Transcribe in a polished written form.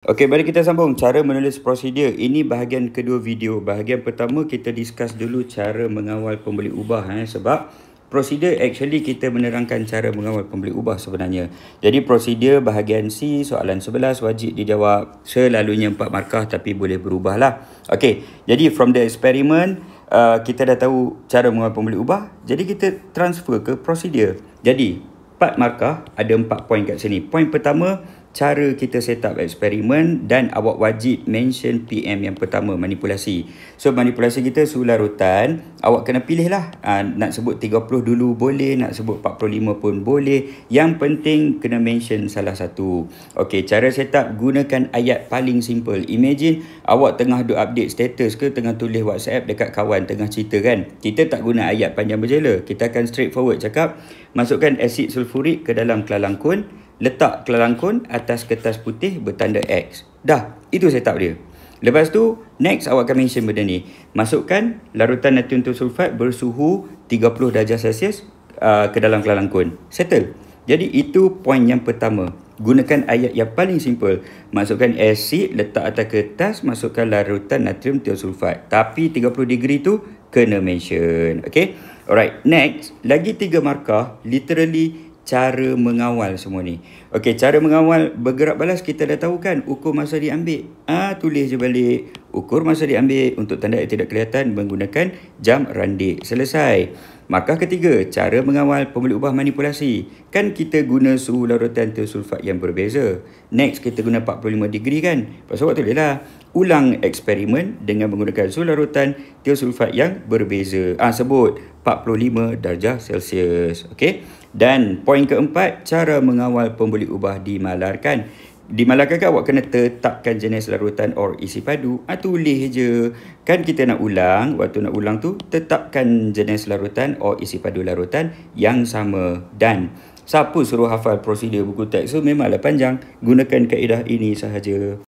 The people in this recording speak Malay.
Okey, mari kita sambung cara menulis prosedur. Ini bahagian kedua video. Bahagian pertama kita discuss dulu cara mengawal pembeli ubah sebab prosedur actually kita menerangkan cara mengawal pembeli ubah sebenarnya. Jadi prosedur bahagian C soalan 11 wajib dijawab. Selalunya 4 markah tapi boleh berubah lah. Okey, jadi from the experiment kita dah tahu cara mengawal pembeli ubah. Jadi kita transfer ke prosedur. Jadi 4 markah, ada 4 poin kat sini. Poin pertama, cara kita set up eksperimen dan awak wajib mention PM yang pertama, manipulasi. So manipulasi kita suhu larutan, awak kena pilih lah. Nak sebut 30 dulu boleh, nak sebut 45 pun boleh. Yang penting kena mention salah satu. Okey, cara set up gunakan ayat paling simple. Imagine awak tengah duk update status ke, tengah tulis WhatsApp dekat kawan, tengah cerita kan. Kita tak guna ayat panjang berjela. Kita akan straightforward cakap, masukkan asid sulfurik ke dalam kelalangkun, letak kelalangkun atas kertas putih bertanda X. Dah, itu setup dia. Lepas tu, next awak akan mention benda ni. Masukkan larutan natrium thiosulfat bersuhu 30 darjah Celsius ke dalam kelalangkun. Settle. Jadi itu poin yang pertama. Gunakan ayat yang paling simple. Masukkan asid, letak atas kertas, masukkan larutan natrium thiosulfat. Tapi 30 degree tu kena mention. Okay? Alright, next. Lagi 3 markah, literally cara mengawal semua ni. Okey, cara mengawal bergerak balas kita dah tahu kan, ukur masa diambil. Tulis je balik. Ukur masa diambil untuk tanda yang tidak kelihatan menggunakan jam randik. Selesai. Markah ketiga, cara mengawal pembeli ubah manipulasi. Kan kita guna suhu larutan thiosulfat yang berbeza. Next kita guna 45 degree kan. Lepas tu awak tulislah, ulang eksperimen dengan menggunakan suhu larutan thiosulfat yang berbeza. Sebut 45 darjah Celsius. Okey. Dan poin keempat, cara mengawal pembeli ubah dimalarkan. Dimalarkan kan awak kena tetapkan jenis larutan or isi padu. Tulis je. Kan kita nak ulang, waktu nak ulang tu tetapkan jenis larutan or isi padu larutan yang sama. Dan siapa suruh hafal prosedur buku teks? So memanglah panjang. Gunakan kaedah ini sahaja.